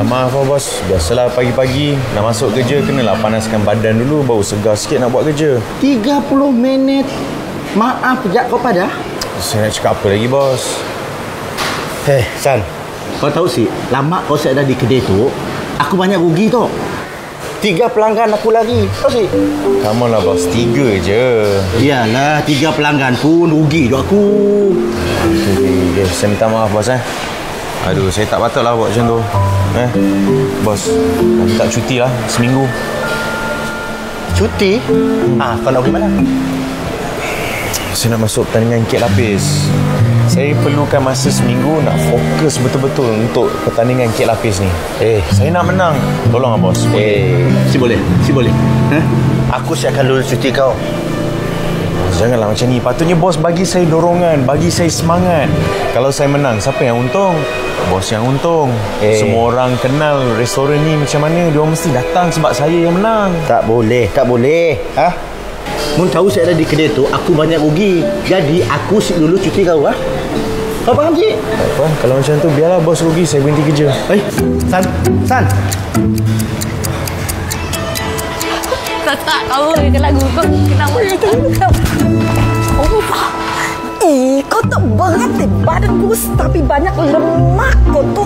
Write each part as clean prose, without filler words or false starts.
Minta maaf lah bos. Biasalah pagi-pagi nak masuk kerja kenalah panaskan badan dulu, baru segar sikit nak buat kerja. 30 minit. Maaf sekejap kau pada. Saya nak cakap apa lagi bos? San, kau tahu sih, lama kau ada di kedai tu, aku banyak rugi tu. 3 pelanggan aku lagi. Tahu sih? Come on lah bos, 3 je. Iyalah, 3 pelanggan pun rugi tu aku. Okay, saya minta maaf bos Aduh, saya tak patut lah buat macam tu. Bos, nak minta cuti lah seminggu. Cuti? Kau nak pergi mana? Saya nak masuk pertandingan kek lapis. Saya perlukan masa seminggu nak fokus betul-betul untuk pertandingan kek lapis ni. Saya nak menang. Tolong lah bos. Si boleh. Aku siapkan dulu cuti kau. Janganlah macam ni. Patutnya bos bagi saya dorongan, bagi saya semangat. Kalau saya menang, siapa yang untung? Bos yang untung. Semua orang kenal restoran ni macam mana. Dia orang mesti datang sebab saya yang menang. Tak boleh. Mun tahu saya ada di kedai tu, aku banyak rugi. Jadi aku sip dulu cuti kau. Kau faham sih? Tak apa. Kalau macam tu biarlah bos rugi, saya berhenti kerja. San. Tak tahu ke lagu kau kenapa kau tak berat badan kurus tapi banyak lemak kau tu.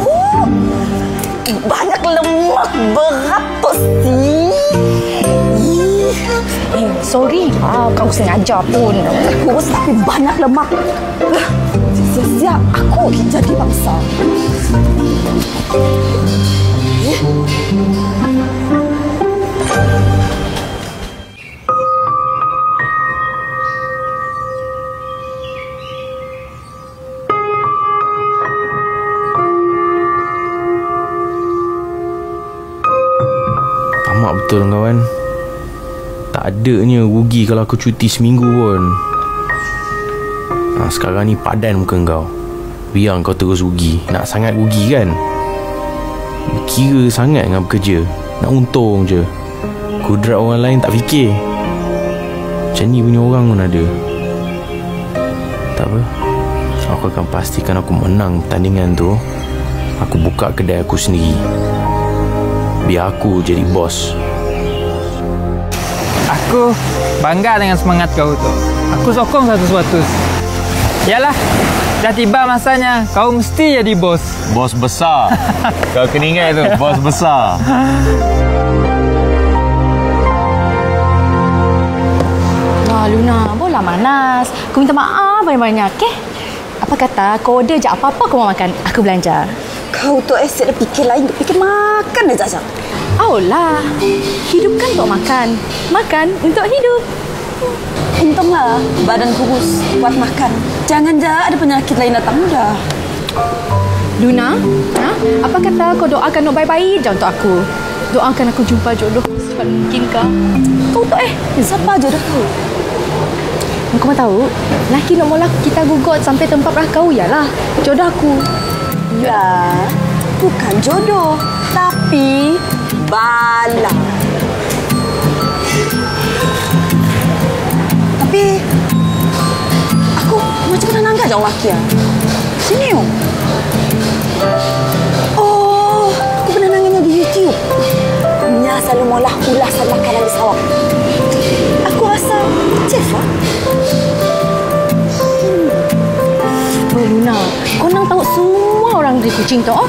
Banyak lemak berat tu sorry kau sengaja pun kurus tapi banyak lemak. Siap-siap aku jadi bangsa. Betul kawan. Tak adanya rugi kalau aku cuti seminggu pun. Sekarang ni padan muka kau. Biar kau terus rugi. Nak sangat rugi kan? Kira sangat dengan bekerja. Nak untung je. Kudrat orang lain tak fikir. Macam ni punya orang pun ada. Tak apa. Aku akan pastikan aku menang pertandingan tu. Aku buka kedai aku sendiri. Biar aku jadi bos. Aku bangga dengan semangat kau tu. Aku sokong 100%. Yalah, dah tiba masanya kau mesti jadi bos. Bos besar. Kau kena ingat tu, bos besar. Wah Luna, bola manas. Aku minta maaf banyak-banyak, okey? Apa kata kau order je apa-apa kau mau makan, aku belanja. Kau tu asyik dah fikir lain, fikir makan aja. Ayolah, hidup kan untuk makan. Makan untuk hidup. Untunglah badan kurus buat makan. Jangan ada penyakit lain datang dah. Luna, apa kata kau doakan yang baik-baik je untuk aku. Doakan aku jumpa jodoh secepat mungkin kau. Kau tu siapa jodoh kau? Kau mau tahu, laki nak mula kita gugut sampai tempat kau ialah jodoh aku. Ya, bukan jodoh, tapi bala. Tapi aku macam mana nangga jauh laki ya? Sini yuk. Oh, aku pernah nanganya di YouTube. Nya selalu molah ulasan makanan di sawah. Aku rasa chef lah. Luna, kau nak tahu semua orang dari kucing tu, oh?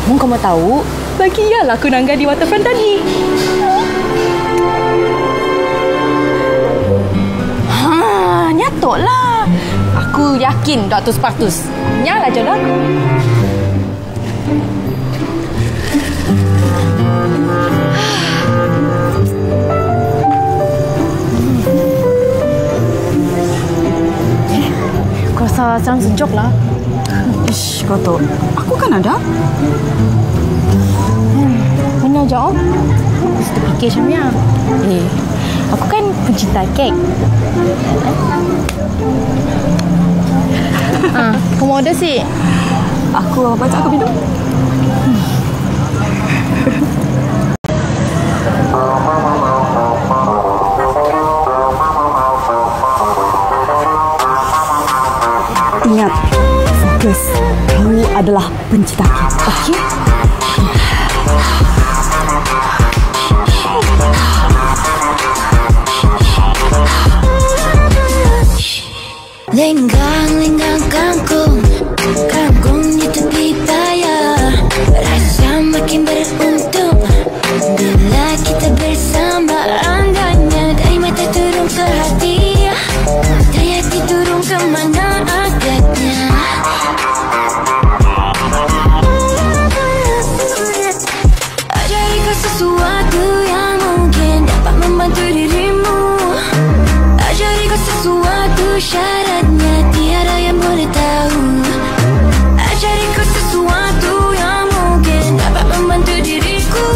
Mungkin kau mau tahu, lagi ialah aku nangga di waterfront tadi. Nyatok lah. Aku yakin 100%. Nyalah jodoh aku. Aku rasa sekarang sejuk lah. Ish, kau tu. Aku kan ada. Mana je, oh? Mesti fikir macam ni. Aku kan pencinta kek. Kau mau order sih? Aku baca aku minum. Ingat, fokus. Kau adalah penciptaan. Okey? Lenggang kangkung, kangkung di tepi bayar. Rasa makin beruntung bila kita bersama. Andainya dari mata turun ke hati, dari hati turun ke mana agaknya. Ajari kau sesuatu yang mungkin dapat membantu dirimu. Ajari kau sesuatu syaratnya tiada yang boleh tahu. Ajari kau sesuatu yang mungkin dapat membantu diriku.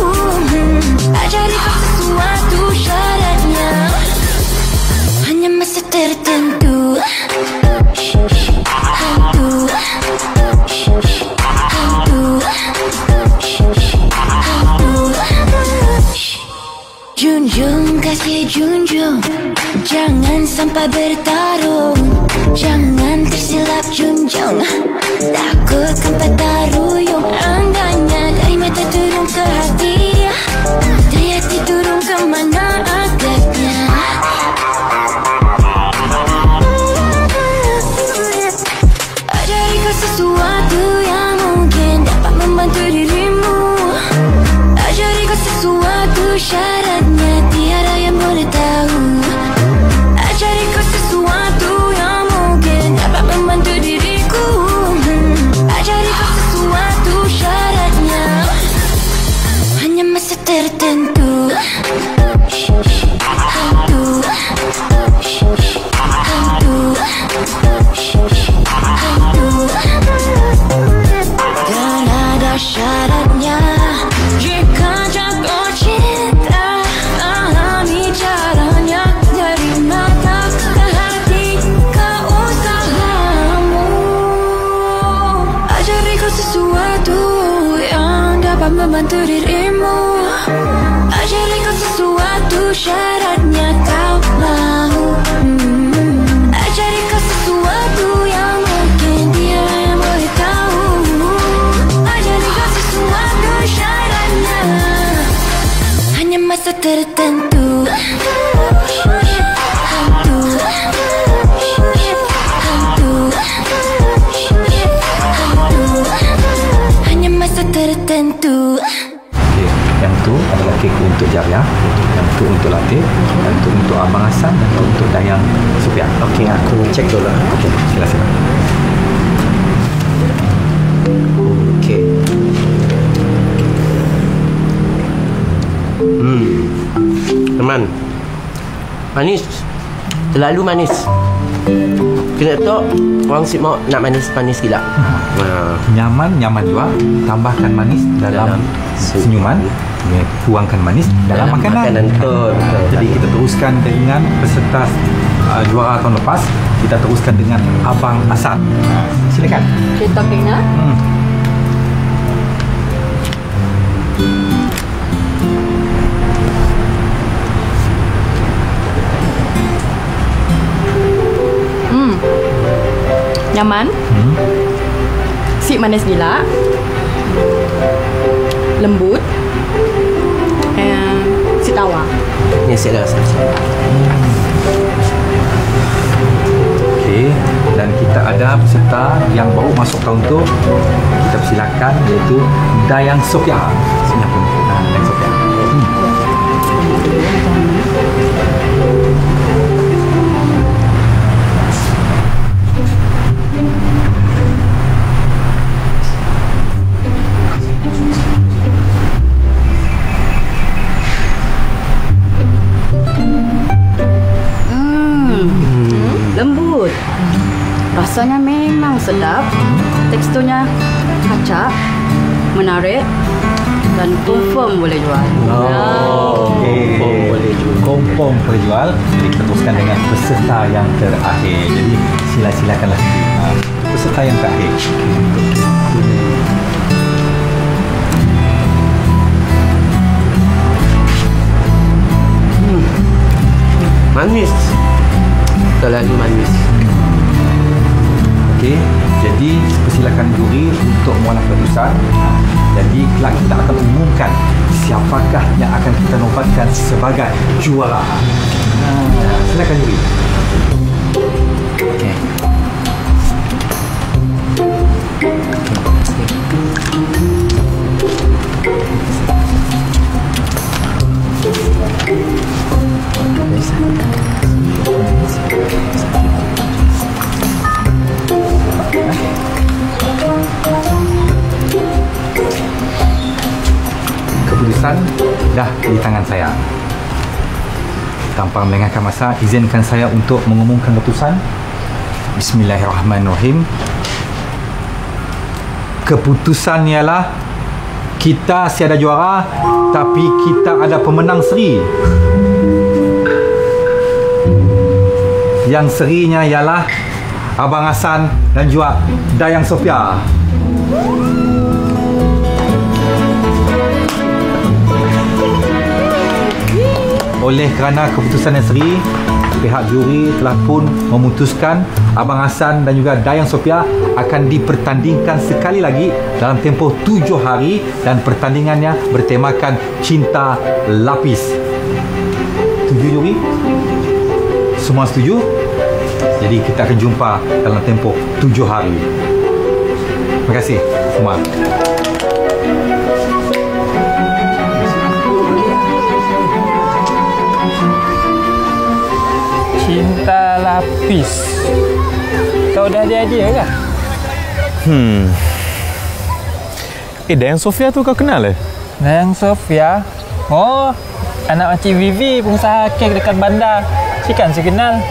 Ajari kau sesuatu syaratnya hanya masa tertentu. Junjung kasih junjung, jangan sampai bertarung. Jangan tersilap junjung, takutkan patah ruyung. Andainya dari mata turun ke hati, dari hati turun ke mana agaknya. Ajari kau sesuatu yang mungkin dapat membantu dirimu. Ajari kau sesuatu syaratnya tiada yang boleh tahu. Ajari kau sesuatu yang mungkin dapat membantu diriku. Ajari kau sesuatu syaratnya hanya masa tertentu. Dan ada syaratnya. Jika jatuh cinta, alami caranya. Dari mata ke hati, ke usahamu. Ajari kau sesuatu yang dapat membantu dirimu. Ajari kau sesuatu syaratnya kau mau. Ajari kau sesuatu yang mungkin dia yang boleh tahu. Ajari kau sesuatu syaratnya hanya masa tertentu. Hanya masa tertentu. Okey, yang tu adalah kek untuk Jaria, yang tu untuk Latif, yang tu untuk Abang Hassan, dan tu untuk Dayang Sufian. Okey, aku cek dulu. Okey, silakan. Okey. Teman, manis, terlalu manis. Kena tahu orang si mau nak manis-manis gila. Nyaman juga. Tambahkan manis dalam senyuman, tuangkan manis dalam makanan. Betul. Jadi kita teruskan dengan peserta juara tahun lepas. Kita teruskan dengan Abang Hassan. Silakan. Kita kena. Nyaman. Si manis gila. Lembut. Si tawa. Ni saya rasa. Okey, dan kita ada peserta yang baru masuk tahun tu. Kita persilakan, iaitu Dayang Sofia. Sini pun Dayang Sofia. Lembut. Rasanya memang sedap. Teksturnya kacak, menarik dan confirm boleh jual. Kompom boleh jual. Jadi kita teruskan dengan peserta yang terakhir. Jadi silakanlah peserta yang terakhir. Manis. Terlalu manis. Okey, jadi persilakan akan juri untuk mengolah keputusan. Jadi kelak kita akan umumkan siapakah yang akan kita nobatkan sebagai juara. Silakan juri. Okay. Keputusan dah di tangan saya. Tanpa melengahkan masa, izinkan saya untuk mengumumkan keputusan. Bismillahirrahmanirrahim. Keputusan ialah kita tiada juara, tapi kita ada pemenang seri. Yang serinya ialah Abang Hassan dan juga Dayang Sofia. Oleh kerana keputusan yang seri, pihak juri telah pun memutuskan Abang Hassan dan juga Dayang Sofia akan dipertandingkan sekali lagi dalam tempoh 7 hari dan pertandingannya bertemakan Cinta Lapis. Setuju juri? Semua setuju? Jadi kita akan jumpa dalam tempoh 7 hari. Terima kasih semua. Cinta Lapis. Kau dah ada hadiah ke? Dayang Sofia tu kau kenal ke? Dayang Sofia? Oh, anak Makcik Vivi, pengusaha kek dekat bandar. Si kan saya kenal.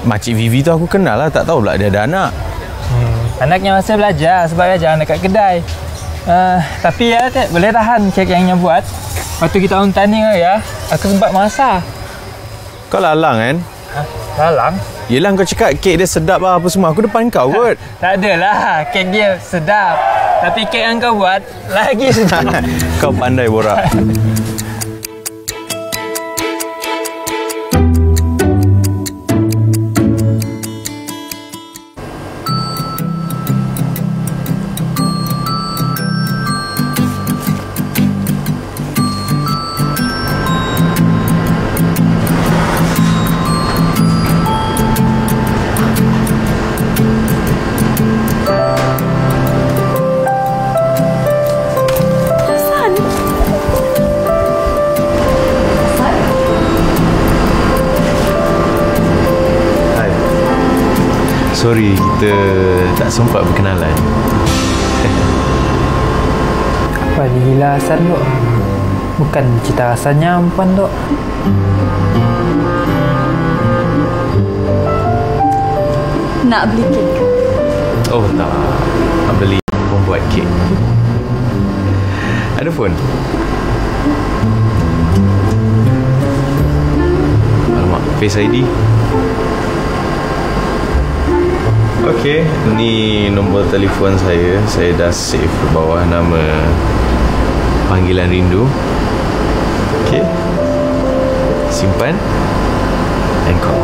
Makcik Vivi tu aku kenal lah, tak tahu pula dia ada anak. Anaknya masih belajar sebab belajar dekat kedai. Tapi ya, boleh tahan kek yang Nya buat. Waktu kita tanding ya, aku sempat masak. Kau lalang kan? Lalang? Yelah kau cakap kek dia sedap lah apa semua. Aku depan kau kot. Tak adalah, kek dia sedap. Tapi kek yang kau buat lagi sedap. Kau pandai borak. Sorry, kita tak sempat berkenalan. Apa gila Hasan tu? Bukan cita rasanya Ampan tu. Nak beli kek? Oh tak, nak beli pembuat kek. Ada phone? Alamak, Face ID. Okey, ni nombor telefon saya. Saya dah save di bawah nama Panggilan Rindu. Okey. Simpan and call.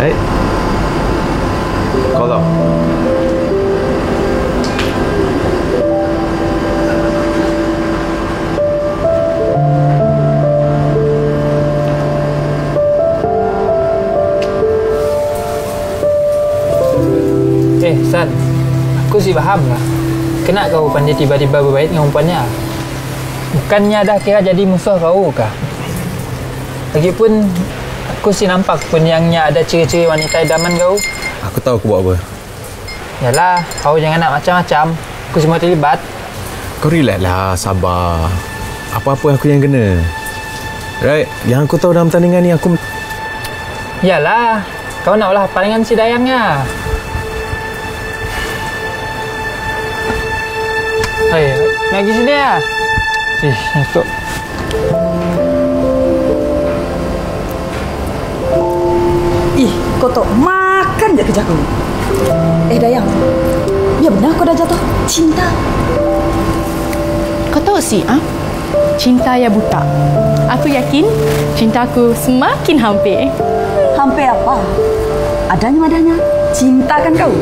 Right? Call tau. San, aku sih faham lah. Kenapa kau pandai tiba-tiba berbaik dengan umpannya? Bukannya dah kira jadi musuh kau kah? Lagipun, aku sih nampak pun yangnya ada ciri-ciri wanita idaman kau. Aku tahu aku buat apa. Yalah, kau jangan nak macam-macam. Aku semua terlibat. Kau relax lah, sabar. Apa-apa aku yang kena. Right? Yang aku tahu dalam pertandingan ni aku... Yalah, kau naklah palingan si Dayangnya. Hei, pergi sini ya. Nyetuk. Ih, kau tak makan je kerja kau. Dayang, ya benar kau dah jatuh cinta. Kau tahu sih, cinta ya buta. Aku yakin cintaku semakin hampir. Hampir apa? Adanya cinta kan kau?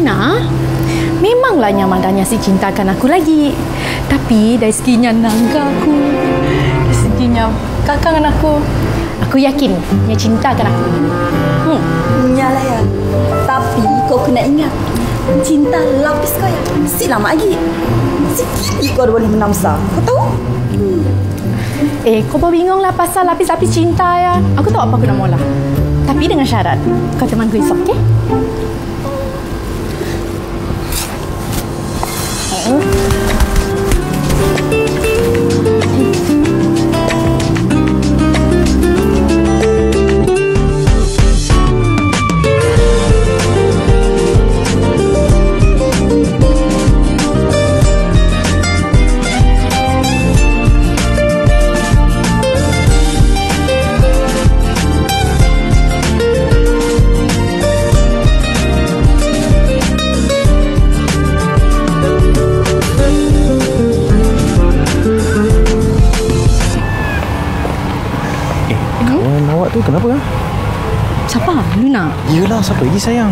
Luna, memanglah Nyamandanya si cintakan aku lagi. Tapi dari seginya nangga aku, dari seginya kakangan aku yakin dia cintakan aku. Nyalah ya. Tapi kau kena ingat, cinta lapis kau ya. Si lama lagi. Sikit kau boleh menamsa. Kau tahu? Kau bingung lah pasal lapis-lapis cinta ya. Aku tahu apa aku nak mula. Tapi dengan syarat, kau teman aku esok, okey? Tu kenapa kan? Siapa? Luna? Yelah, siapa lagi sayang?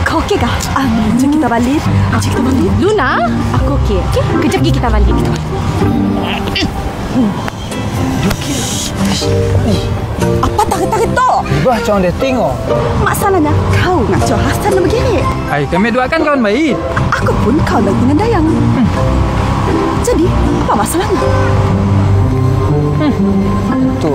Kau okey kah? Jom kita balik. Luna, aku okey. Okey? Kejap lagi kita balik. Apa tarik-tarik tu? Bah, macam dia tengok. Masalahnya kau ngaco Hasan dan begini. Hai, kami dua kan kawan baik. Aku pun kau lagi dengan Dayang. Jadi, apa masalahnya? Tu.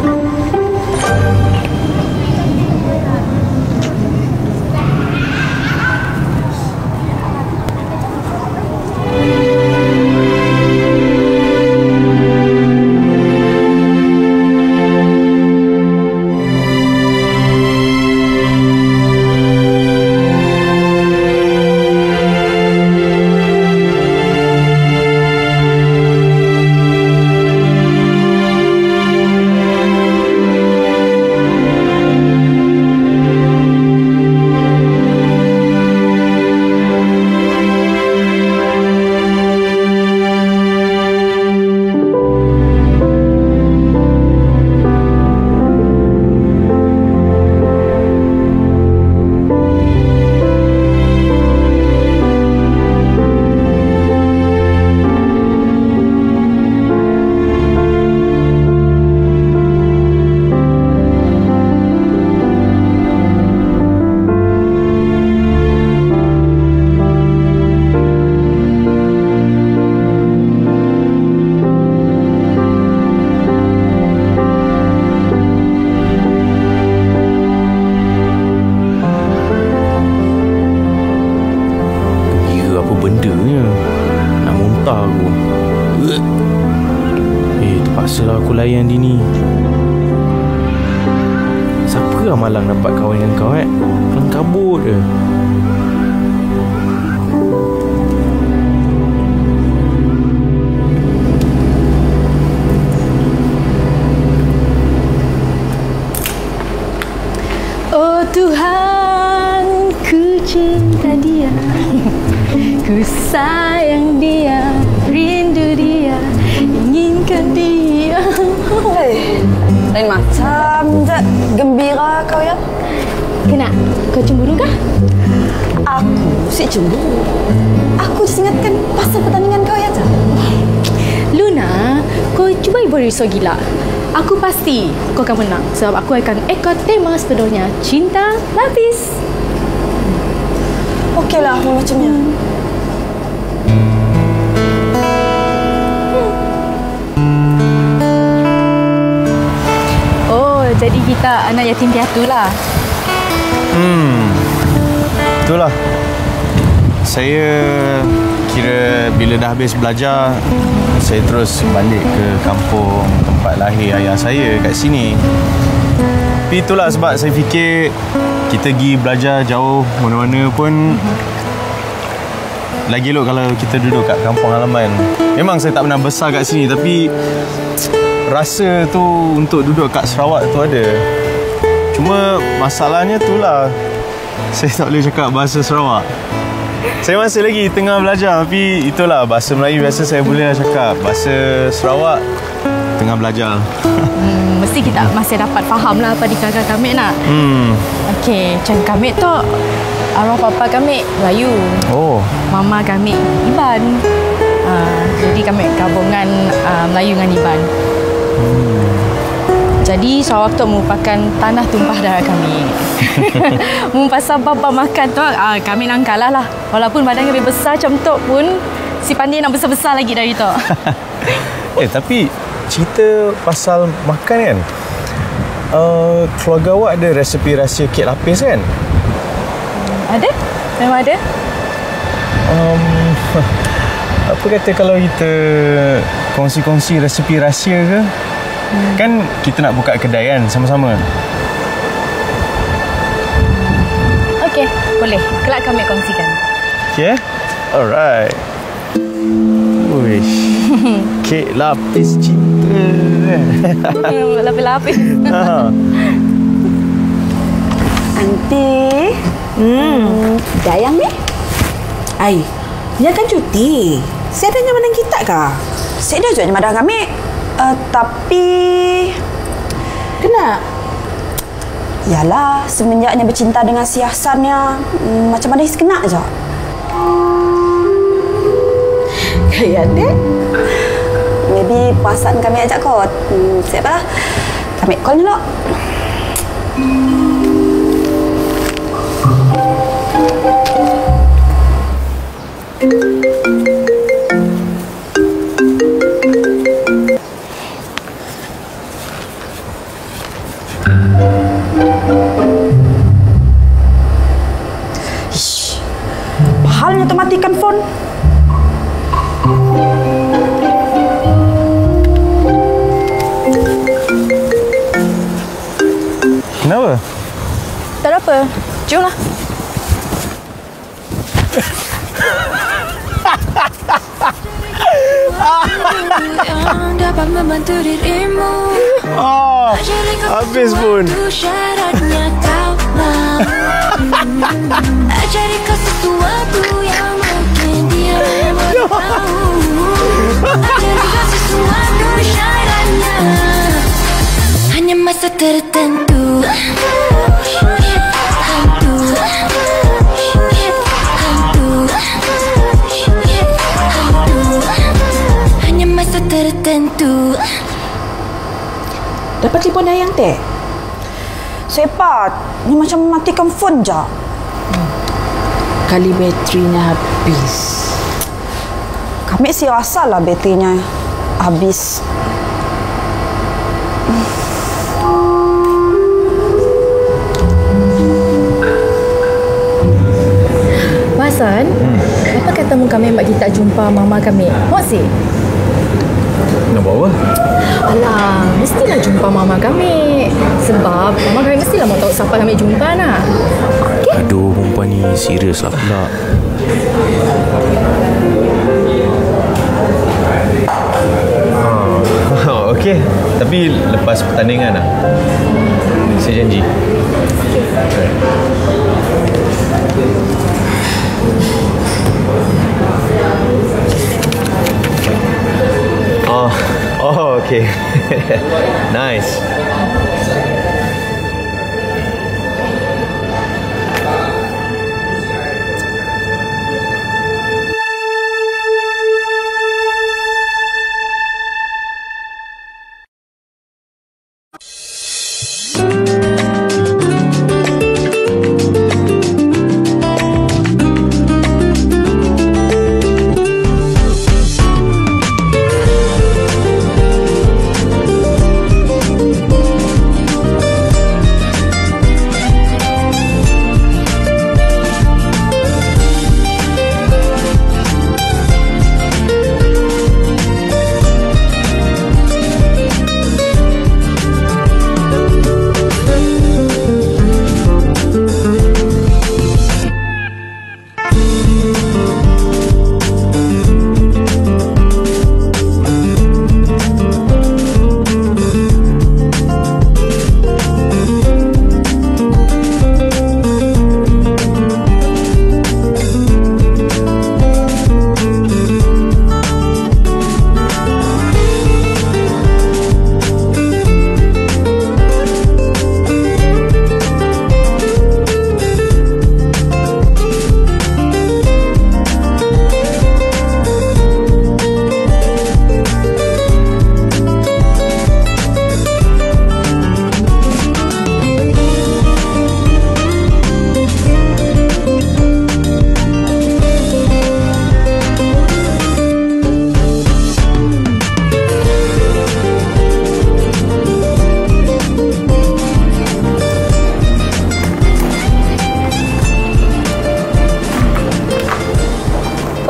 Terpaksalah aku layan dia ni. Siapa lah malang dapat kawan dengan kau Kelang kabut je. Oh Tuhan, ku cinta dia, ku sayang dia, rindu dia, inginkan dia. Lain macam je gembira kau ya. Kena, kau cemburu kah? Aku si cemburu. Aku disingatkan pasal pertandingan kau ya. Luna, kau cuba berisau gila. Aku pasti kau akan menang sebab aku akan ekor tema sepenuhnya cinta lapis. Okeylah, macamnya. Jadi kita anak yatim piatu lah. Itulah. Saya kira bila dah habis belajar, saya terus balik ke kampung tempat lahir ayah saya kat sini. Tapi itulah sebab saya fikir kita pergi belajar jauh mana-mana pun lagi elok kalau kita duduk kat kampung halaman. Memang saya tak pernah besar kat sini tapi rasa tu untuk duduk kat Sarawak tu ada. Cuma masalahnya tu lah, saya tak boleh cakap bahasa Sarawak. Saya masih lagi tengah belajar. Tapi itulah, bahasa Melayu biasa saya boleh cakap. Bahasa Sarawak tengah belajar. Mesti kita masih dapat faham lah apa di kakak kami nak. Okey, macam kami tu arwah papa kami Melayu. Oh. Mama kami Iban. Jadi kami gabungan Melayu dengan Iban. Jadi Sarawak tu merupakan tanah tumpah darah kami. Pasal papa makan tu kami nak kalah lah. Walaupun badan kami besar macam tu pun si Pandai nak besar-besar lagi dari tu. Tapi cerita pasal makan kan, keluarga awak ada resepi rahsia kek lapis kan? Ada? Memang ada. Apa kata kalau kita kongsi-kongsi resepi rahsia ke? Kan kita nak buka kedai kan sama-sama. Okey, boleh. Kelak kami kongsikan. Okay? Alright. Uish. Kek lapis cinta. Lapis-lapis. Aunty. Dayang ni? Ai, dia kan cuti. Saya ada madang kita kah? Saya dah jual madang kami. Tapi... Kena? Yalah, semenjaknya bercinta dengan si Hasannya, macam ada his kena je. Kayak dek? Maybe perasaan kami ajak kot. Siapa lah? Kami call dulu. Pahalnya tu matikan phone. Kenapa? Tak ada apa. Jomlah. Yang dapat membantu dirimu. Habis pun. Syaratnya kau mau. Ajari kau sesuatu yang mungkin dia baru tahu. Ajari kau sesuatu syaratnya hanya masa tertentu. Hanya masa tertentu. Dapat telefon Dayang teh? Sepat. Ni macam matikan phone je. Kali baterinya habis. Kami sih rasa lah baterinya habis. Hasan, apa katamu kami mak kita jumpa mama kami? Mak si? Nak bawa? Alah, mestilah jumpa mama kami. Sebab mama kami mestilah mau tahu siapa kami jumpa nak. Okay? Aduh, perempuan ni serius lah pula. Okey, tapi lepas pertandingan lah. Saya janji. Oh, okay. Nice.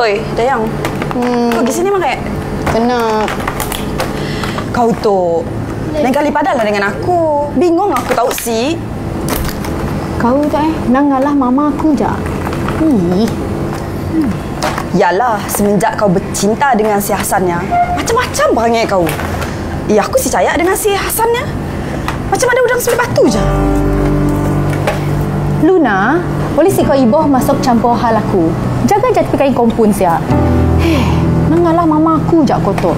Oi, Dayang. Kau pergi sini makan? Kena. Kau tu lain kali padalah dengan aku. Bingung aku tahu si. Kau je nangalah mama aku je. Yalah, semenjak kau bercinta dengan si Hasannya, macam-macam perangai kau. Aku si Cayak dengan si Hasannya. Macam ada udang sebelah batu je. Luna, boleh si kau iboh masuk campur hal aku. Jaga je tepi kain kompun siap. Nangalah mama aku je kotor.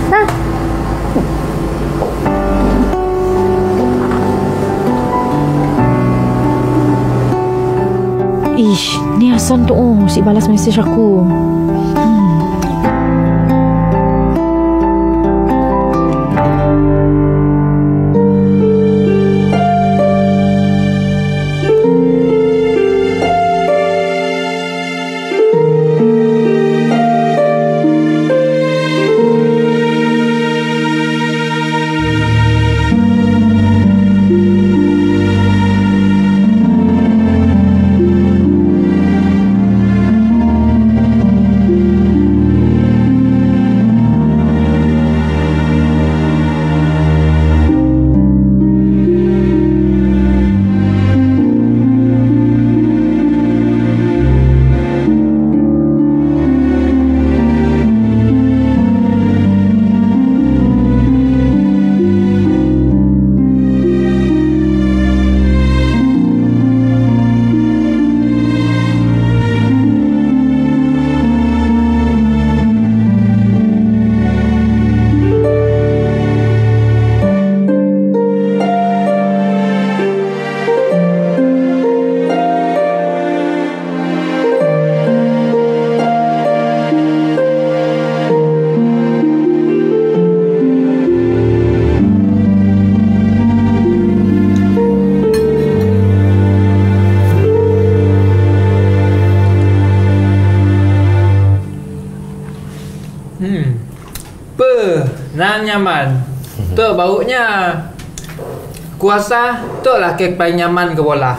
Nah. Ish, ni Hasan tu si balas mesej aku. Nan nyaman. Tu baunya. Kuasa tu lah kek paling nyaman ke bola.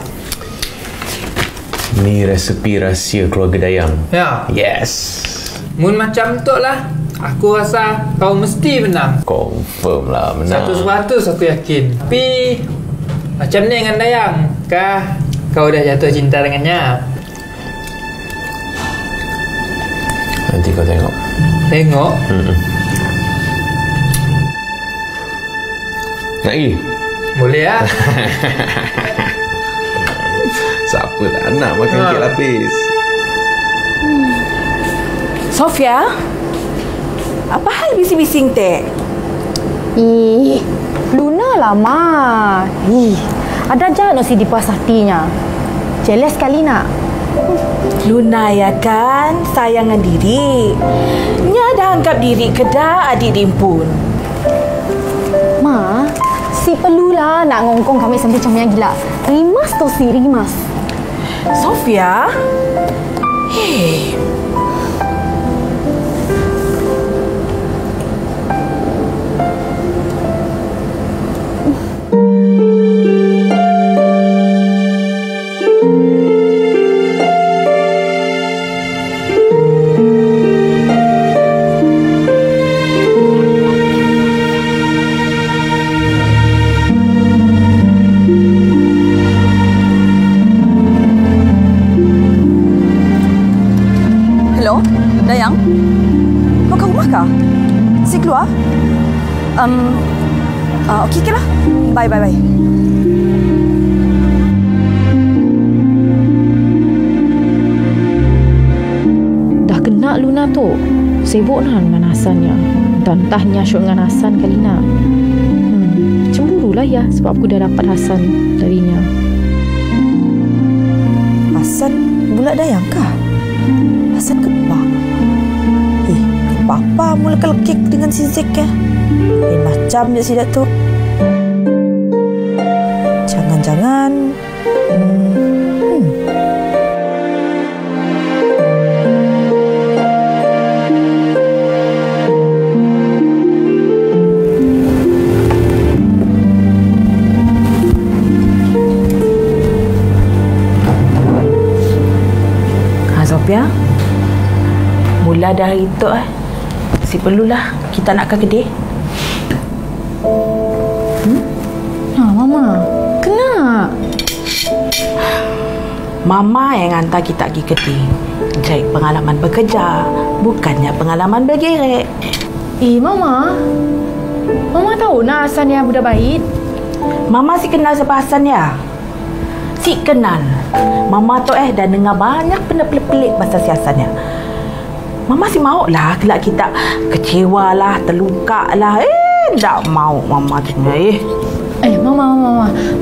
Ni resepi rahsia keluarga Dayang. Ya. Yes. Mun macam tu lah, aku rasa kau mesti menang. Confirm lah menang. 100% aku yakin. Tapi macam ni dengan Dayang, kah kau dah jatuh cinta dengannya? Nanti kau tengok. Tengok? Nak pergi? Boleh lah. Siapa tak nak makan kek lapis? Sofia, apa hal bising-bising teh? Luna lah, Ma. Ada je no si di puas hatinya. Jelas sekali nak. Luna ya kan, sayangan diri. Nya dah anggap diri kedah adik dimpun. Ma, si perlulah nak ngongkong kami sampai macam yang gila. Rimas tu si rimas. Sofia, Dayang, kau kat rumah kah? Si keluar? Okey ke lah. Bye. Dah kena Luna tu. Sibuk nah dengan Hasannya. Dan entahnya syok dengan Hasan kali nak. Cemburulah ya sebab aku dah dapat Hasan darinya. Hasan bulat Dayang kah? Hasan kepak. Papa mula kelekik dengan si Zek ya. Lain macam je si Datuk. Jangan-jangan Sophia, Mula dari itu si perlulah kita nak ke kedai. Mama, kena. Mama yang hantar kita pergi kedai. Cari pengalaman bekerja, bukannya pengalaman bergerek. Mama. Mama tahu nak Hasan yang budak baik. Mama si kenal siapa Hasan ya? Si kenal. Mama tu dah dengar banyak benda pelik-pelik pasal si Hasan ya. Mama si mau lah kelak kita kecewa lah, terluka lah. Tak mau Mama dengar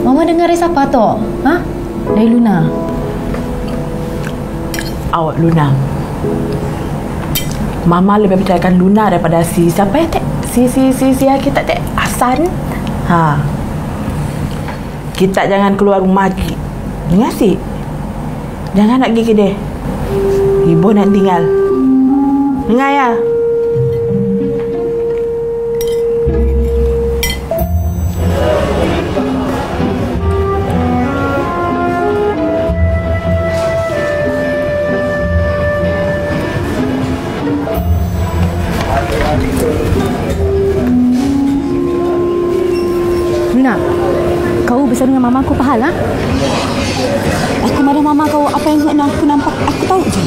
Mama dengar dari siapa tu? Ha? Dari Luna. Awak Luna. Mama lebih percayakan Luna daripada si siapa ya, Tek? Si kita Tek Hasan. Kita jangan keluar rumah lagi. Dengar si? Jangan nak pergi kedai. Ibu nak tinggal. Dengar ya? Luna, kau bersama dengan mama aku pahal, ha? Aku marah mama kau, apa yang aku nampak, aku tahu je.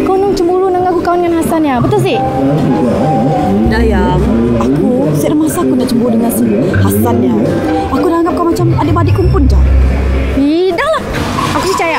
Kau nak cemburu nak aku kawan dengan Hasan ya? Betul sih? Dayang, aku setiap masa aku nak cemburu dengan si Hasan ya. Aku dah anggap kau macam adik-adik kumpul je. Dah lah. Aku percaya.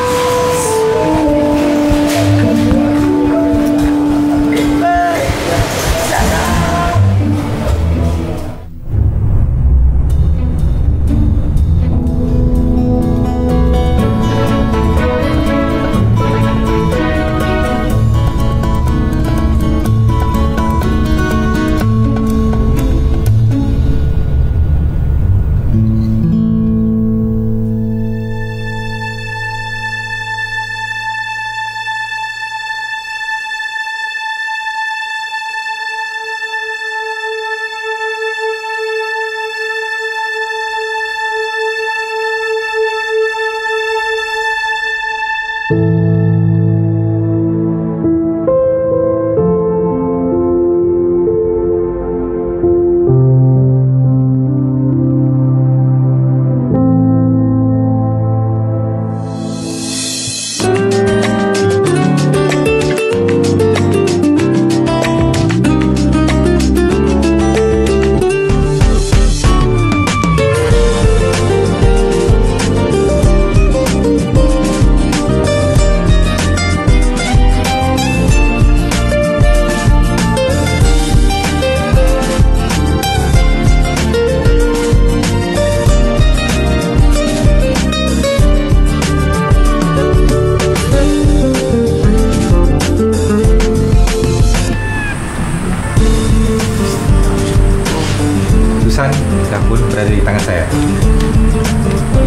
dah pun berada di tangan saya.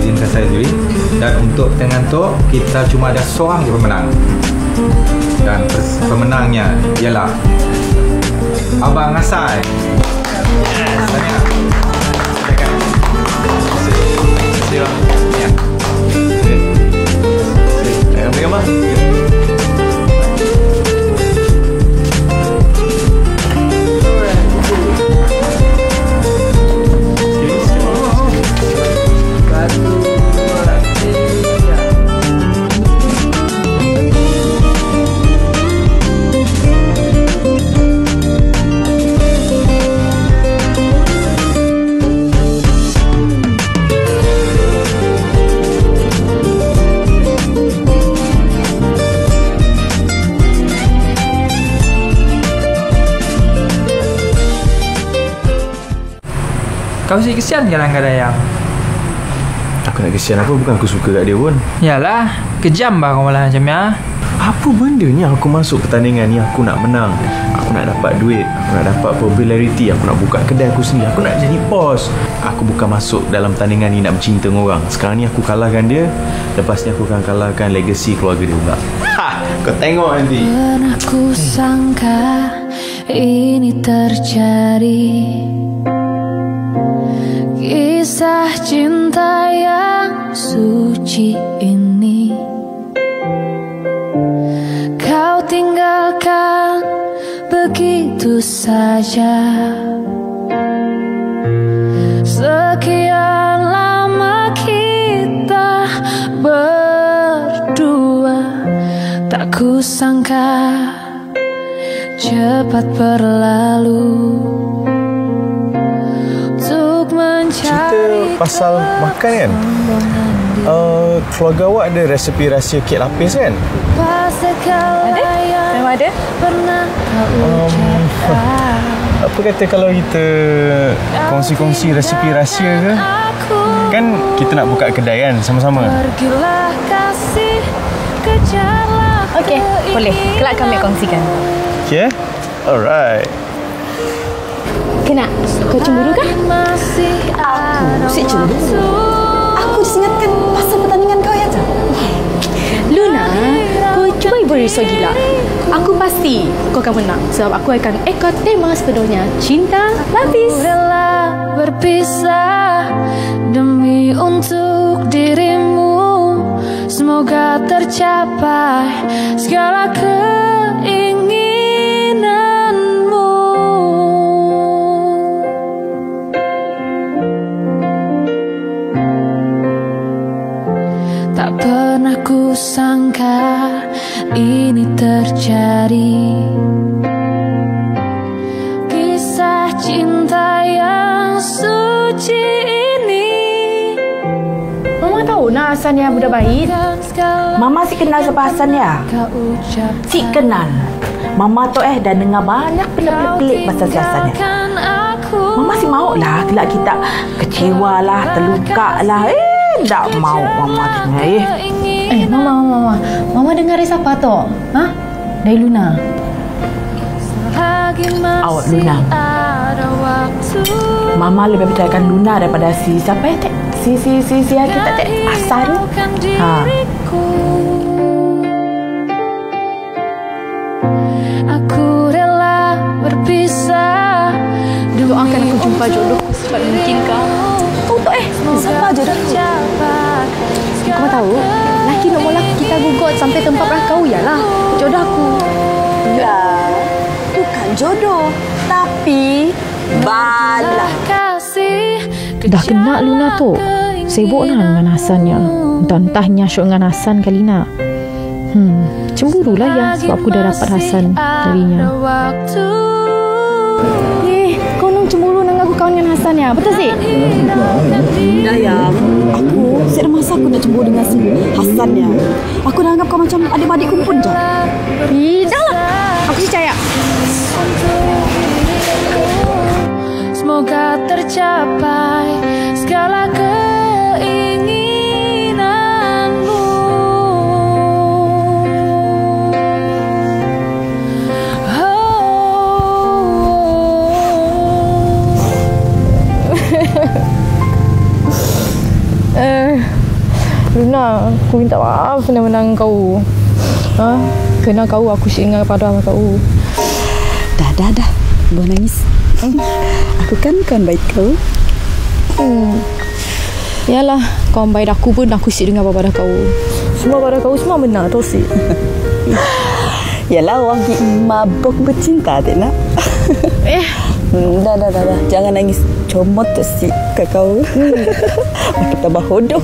Izinkan saya Zuri. Dan untuk pertandingan tu kita cuma ada seorang je pemenang. Dan pemenangnya ialah Abang Hasan. Yes. Tanya. Terima kasih. Ya. Okey. Apa? Kau sih kesian kadang-kadang yang aku nak kesian apa, bukan aku suka kat dia pun. Yalah, kejam bah kau malah macam ya. Apa bendanya aku masuk pertandingan ni, aku nak menang, aku nak dapat duit, aku nak dapat populariti, aku nak buka kedai aku sendiri, aku nak jadi bos. Aku bukan masuk dalam pertandingan ni nak bercinta dengan orang. Sekarang ni aku kalahkan dia, lepas ni aku akan kalahkan legasi keluarga dia pula. Kau tengok nanti. Pernah ku sangka ini terjadi, kisah cinta yang suci ini. Kau tinggalkan begitu saja. Sekian lama kita berdua, tak kusangka cepat berlalu. Untuk mencari Cerita pasal makan kan? Keluarga awak ada resepi rahsia kek lapis kan? Ada? Memang ada? Apa kata kalau kita kongsi-kongsi resepi rahsia ke? Kan kita nak buka kedai kan sama-sama. Okey, boleh. Kelak kami kongsikan. Okay? Alright. Kena, kau cemburu kah? Aku si cemburu. Aku disingatkan pasal pertandingan kau ya, Luna, kau cuba berisau gila. Aku pasti kau akan menang sebab aku akan ikut tema sepenuhnya Cinta Lapis. Rela berpisah demi untuk dirimu. Semoga tercapai segala keinginanmu. Tak pernah kusangka ini terjadi. Kisah cinta yang suci ini. Mama tahu nak Hasan yang budak baik. Mama si kenal siapa Hasan ya? Si kenal. Mama tu dah dengar banyak benda pelik pasal si Hasan ya. Mama si mau lah kelak kita kecewa lah, terluka lah. Tak mau Mama dengar Mama dengar dari siapa tu? Ha? Dari Luna. Awak Luna. Mama lebih percayakan Luna daripada si siapa ya? Si kita Hasan. Ha. Aku rela berpisah. Doakan aku jumpa jodohku secepat mungkin kau. Siapa jodoh? Kau tahu, laki nombor laki kita gugut sampai tempat kau ialah jodoh aku. Ya, bukan jodoh, tapi bala. Dah kena Luna tu. Sibuk lah dengan Hasannya. Entah-entahnya syok dengan Hasan kali nak. Cemburulah ya sebab aku dah dapat Hasan darinya. Kau nak cemburu dengan aku kawan dengan Hasan ya? Betul sih? Dah ya, aku setiap masa aku nak cemburu dengan si Hasan ya. Aku dah anggap kau macam adik-adik kumpul je. Tidak lah. Aku percaya. Semoga tercapai segala keinginanmu. Luna, aku minta maaf kena menang kau. Kena kau aku ingat pada kau. Dah. Buat nangis. Aku kan kawan baik kau. Yalah, kawan baik aku pun aku syik dengar pada kau. Semua pada kau semua benar tu sih. Yalah, orang mabuk bercinta tak nak. Dah. Jangan nangis. Comot tu si kat kau. Aku tambah hodoh.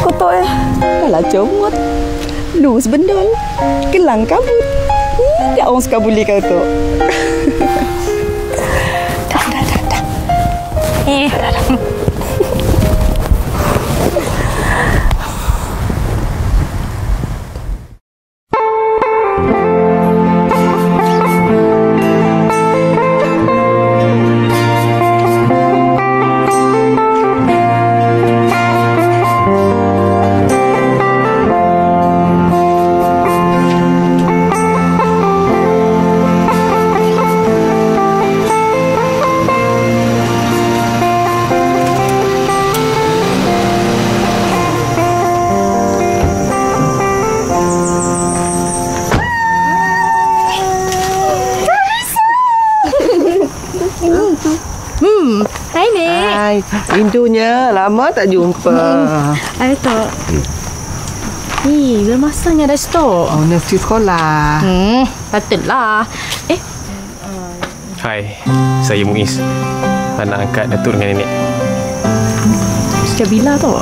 Kau tahu kalau comot lu sebendol kelang kabut. Tidak orang suka bully kau tu. Dah. Hai Nek. Hai, rindunya lama tak jumpa. Hai Tok. Ni, belum masanya dah stok. Oh, nasi sekolah. Patutlah. Hai, saya Muiz. Anak angkat Datuk dengan nenek. Sejak bila tu?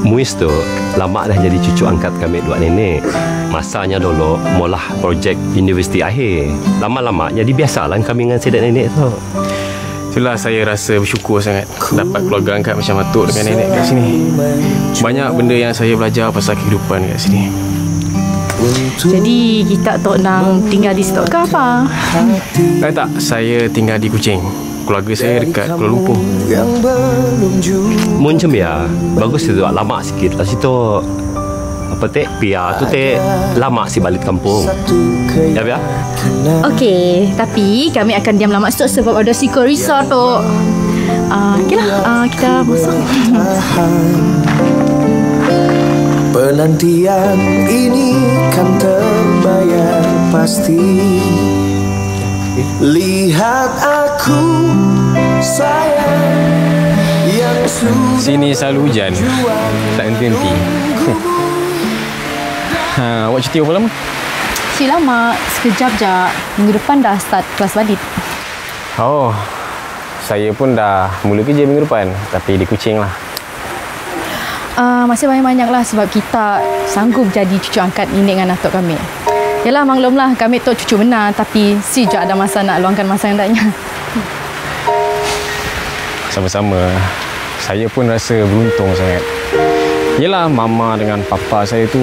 Muiz tu lama dah jadi cucu angkat kami dua nenek. Masanya dulu mula projek universiti akhir. Lama-lama jadi biasalah kami dengan sedak nenek tu. Itulah saya rasa bersyukur sangat dapat keluarga angkat macam Datuk dengan nenek kat sini. Banyak benda yang saya belajar pasal kehidupan kat sini. Jadi kita tak nak tinggal di situ ke apa? Tak, saya tinggal di Kuching. Keluarga saya dekat Kuala Lumpur. Macam ya, bagus itu lama sikit lah situ. Apa teh? Pia tu teh lama sih balik kampung. Ya Pia? Okey, tapi kami akan diam lama situ sebab ada Siko Resort tu. Okeylah, kita masuk. Penantian ini kan terbayar pasti. Lihat aku sayang yang sudah. Sini selalu hujan, tak henti-henti. Awak cuti berapa lama? Si lama, sekejap je. Minggu depan dah start kelas balik. Oh, saya pun dah mula kerja minggu depan, tapi di Kuching lah. Masih banyak-banyak lah sebab kita sanggup jadi cucu angkat nenek dengan atuk kami. Yalah, maklumlah kami tu cucu benar, tapi si je ada masa nak luangkan masa yang taknya. Sama-sama. Saya pun rasa beruntung sangat. Yalah, mama dengan papa saya tu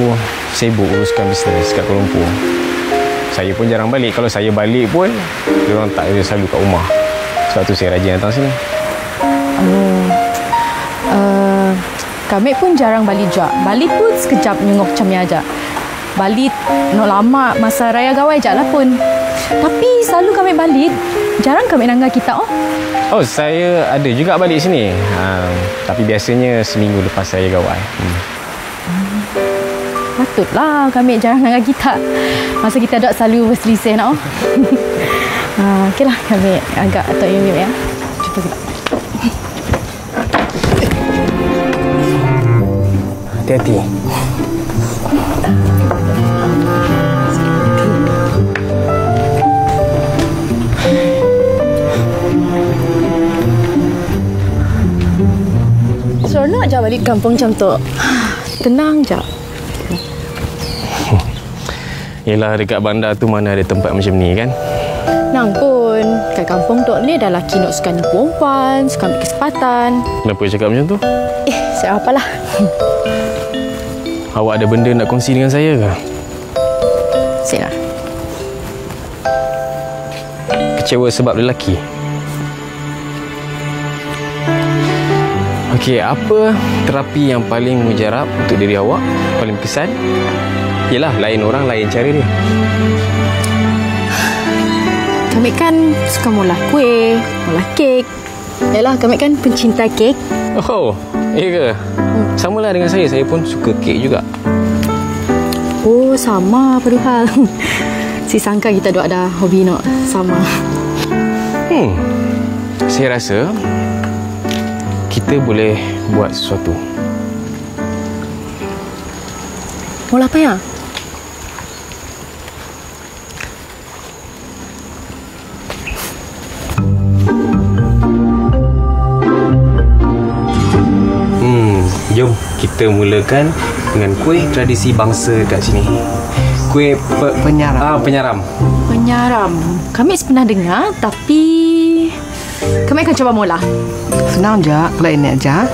sibuk uruskan bisnes kat Kuala Lumpur. Saya pun jarang balik. Kalau saya balik pun, diorang tak ada selalu kat rumah. Sebab tu saya rajin datang sini. Kami pun jarang balik je. Balik pun sekejap nyengok macam ni aja. Balik nak lama masa raya gawai je lah pun. Tapi selalu kami balik, jarang kami nangga kita. Oh, saya ada juga balik sini. Tapi biasanya seminggu lepas saya gawai. Patutlah kami jarang nangga kita. Masa kita dok selalu berselisih nak. Okeylah, kami agak atuk yuk ya. Jumpa kita. Hati-hati. Seronok je balik kampung macam tu. Tenang je. Yelah, dekat bandar tu mana ada tempat macam ni kan? Nang pun, kat kampung tu ni dah laki nak suka ni perempuan, suka ambil kesempatan. Kenapa cakap macam tu? Saya apalah. Awak ada benda nak kongsi dengan saya ke? Sila. Kecewa sebab lelaki? Okey, apa terapi yang paling mujarab untuk diri awak? Paling berkesan? Yelah, lain orang, lain cara dia. Kami kan suka mula kuih, mula kek. Yalah, kami kan pencinta kek. Oh, iya ke? Samalah dengan saya pun suka kek juga. Oh, sama apa hal. Si sangka kita dua ada hobi nak sama. Saya rasa kita boleh buat sesuatu. Mula apa ya? Jom kita mulakan dengan kuih tradisi bangsa kat sini. Kuih penyaram. Penyaram. Kami pernah dengar tapi kami akan coba mula. Senang je, kalau ini aja.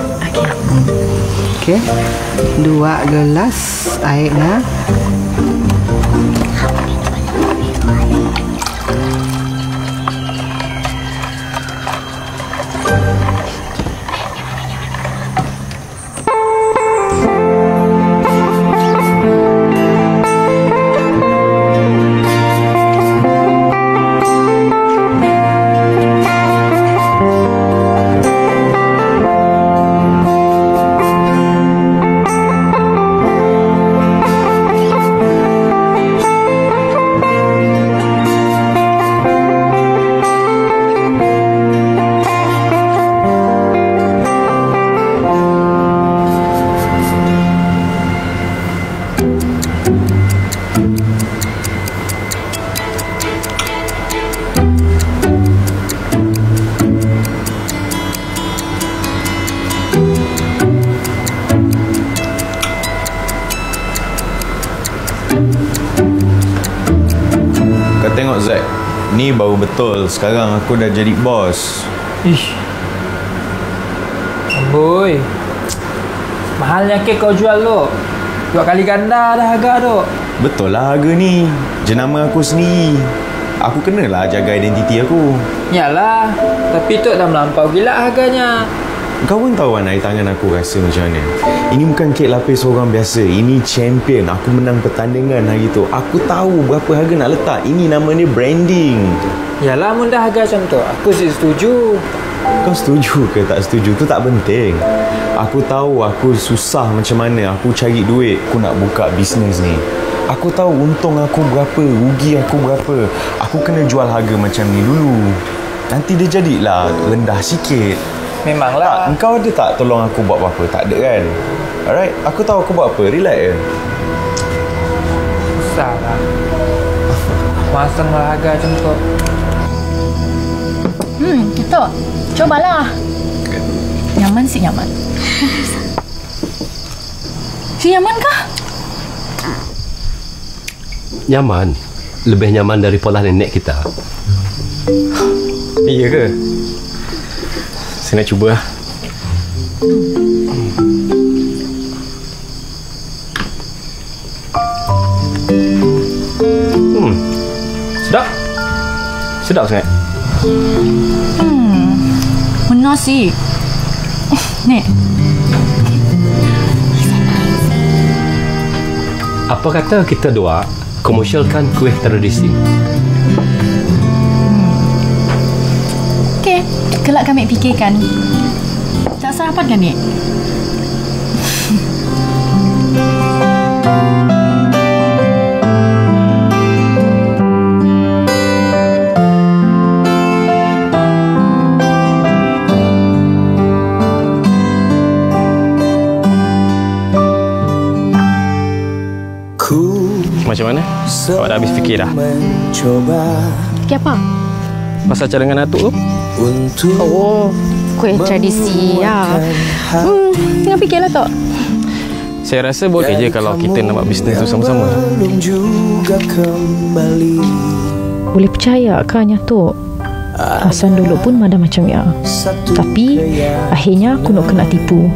Okey. 2 gelas airnya. baru betul. Sekarang aku dah jadi bos. Ish. Amboi. Mahalnya kek kau jual tu. 2 kali ganda dah harga tu. Betul lah harga ni. Jenama aku sendiri. Aku kenalah jaga identiti aku. Yalah, tapi tu dah melampau gila harganya. Kau pun tahu kan air tangan aku rasa macam mana. Ini bukan kek lapis orang biasa. Ini champion. Aku menang pertandingan hari tu. Aku tahu berapa harga nak letak. Ini namanya branding. Yalah, mun dah harga macam tu, aku sih setuju. Kau setuju ke tak setuju tu tak penting. Aku tahu aku susah macam mana. Aku cari duit. Aku nak buka bisnes ni. Aku tahu untung aku berapa, rugi aku berapa. Aku kena jual harga macam ni dulu. Nanti dia jadilah rendah sikit. Memanglah. Tak, engkau ada tak tolong aku buat apa-apa? Tak ada kan? Alright, aku tahu aku buat apa. Relax je. Susah lah. Masang lah harga macam tu. Ketuk. Cobalah. Nyaman sih nyaman. Si nyaman kah? Nyaman. Lebih nyaman dari pola nenek kita. Iya ke? Saya nak cuba lah. Sedap. Sedap sangat. Benar sih. Nek. Apa kata kita dua komersialkan kuih tradisi? Okey, kelak kami fikirkan. Tak sarapan kan, Nek? Macam mana? Awak dah habis fikir dah? Fikir apa? Pasal cadangan atuk tu? Oh, kuih tradisi ya. Tengah fikirlah Tok. Saya rasa boleh je kalau kita nak buat bisnes tu sama-sama. Boleh percaya kan Tok? Hasan dulu pun ada macam ya. Tapi akhirnya aku nak kena tipu.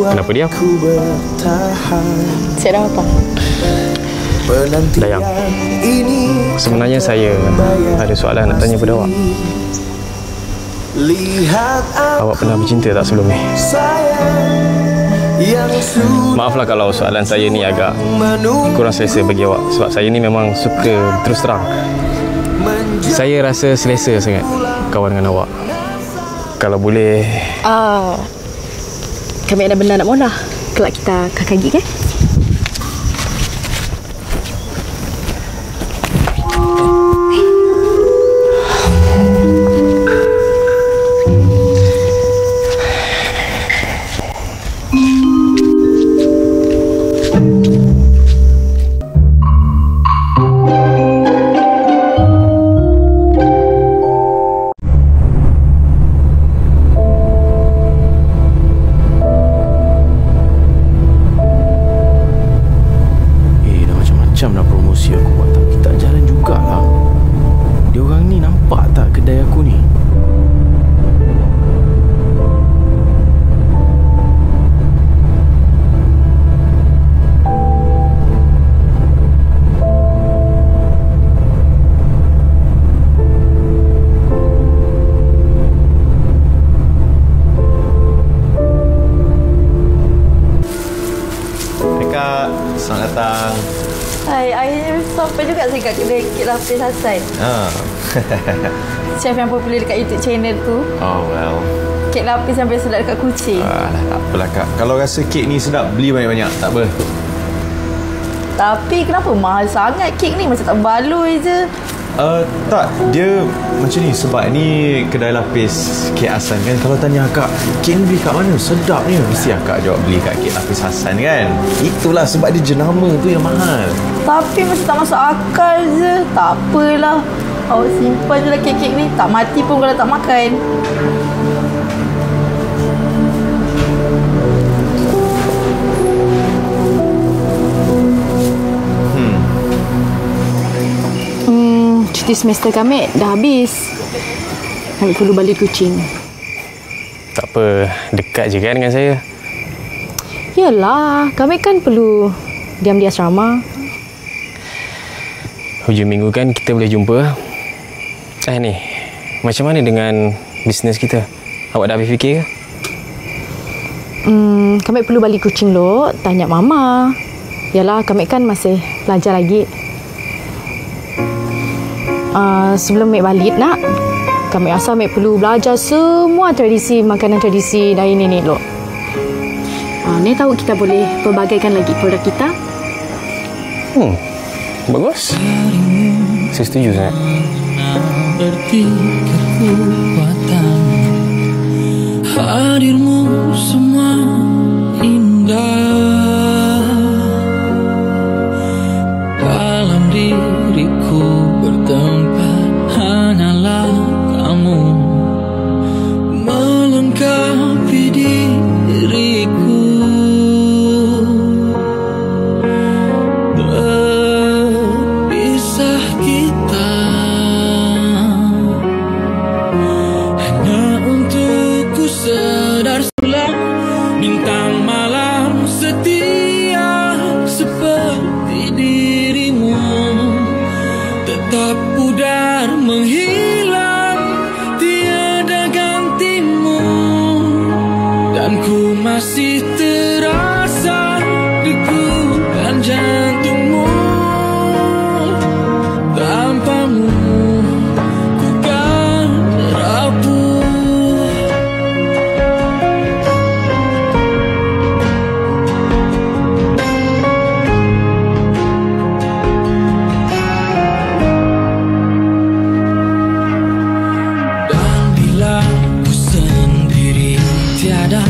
Kenapa dia? Saya dah apa? Dayang, sebenarnya saya ada soalan nak tanya pada awak. Awak pernah bercinta tak sebelum ni? Maaflah kalau soalan saya ni agak kurang selesa bagi awak. Sebab saya ni memang suka terus terang. Saya rasa selesa sangat kawan dengan awak. Kalau boleh... kami ada benda nak mona. Kelak kita kakak gigi kan? Nak promosi aku buat tapi tak jalan jugalah. Dia orang ni nampak tak kedai aku ni? Hai Kak, selamat datang. Hai, akhirnya sampai juga saya kat kedai kek lapis Hasan. Chef yang popular dekat YouTube channel tu. Oh well. Kek lapis sampai sedap dekat kucing. Tak apalah Kak. Kalau rasa kek ni sedap, beli banyak-banyak. Tak apa. Tapi kenapa mahal sangat kek ni? Macam tak baloi je. Tak, dia macam ni. Sebab ni kedai lapis kek Hasan kan. Kalau tanya akak, kek ni beli kat mana? Sedap ni. Mesti akak jawab beli kat kek lapis Hasan kan. Itulah sebab dia jenama tu yang mahal. Tapi macam tak masuk akal je. Tak apalah. Awak simpan je lah kek-kek ni. Tak mati pun kalau tak makan. cuti semester kami dah habis. Kami perlu balik Kuching. Tak apa, dekat je kan dengan saya. Yalah, kami kan perlu diam di asrama. Hujung minggu kan kita boleh jumpa. Ni, macam mana dengan bisnes kita? Awak dah habis fikir ke? Kami perlu balik Kuching dulu, tanya mama. Yalah, kami kan masih belajar lagi. Sebelum Mek balik nak, kami rasa Mek perlu belajar semua tradisi, makanan tradisi dari nenek dulu. Ni tahu kita boleh perbagaikan lagi produk kita. Bagus. Saya setuju sangat. Berarti kekuatan hadirmu semua indah dalam diriku bertempat hanyalah kamu melengkapi diriku. Berpisah kita hanya untuk ku sadar ulang bintang malam setia seperti dirimu tetap pudar menghilang tiada gantimu dan ku masih terasa degupan jantungmu tanpamu ku kan rapuh. Dan bila ku sendiri tiada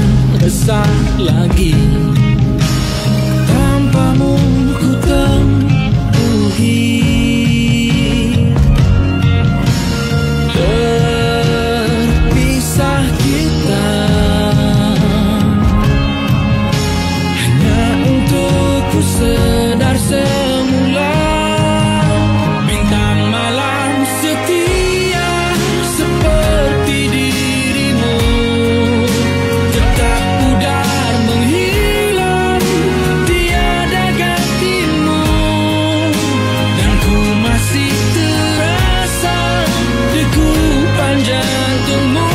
resah lagi tanpamu ku tempuhi terpisah kita hanya untuk ku sadar semula bintang malam setia seperti dirimu tetap pudar menghilang tiada gantimu dan ku masih terasa degupan jantungmu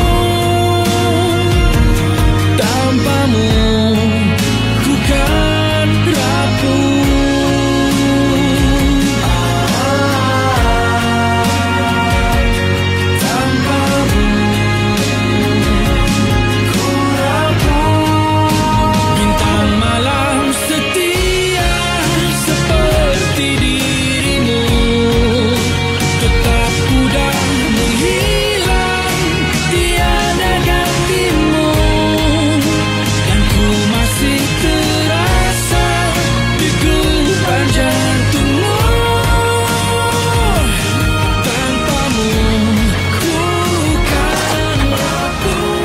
tanpamu ku kan rapuh. Tanpamu ku rapuh. Bintang malam setia seperti dirimu tetap pudar menghilang tiada gantimu dan ku masih terasa degupan jantungmu tanpamu ku kan rapuh.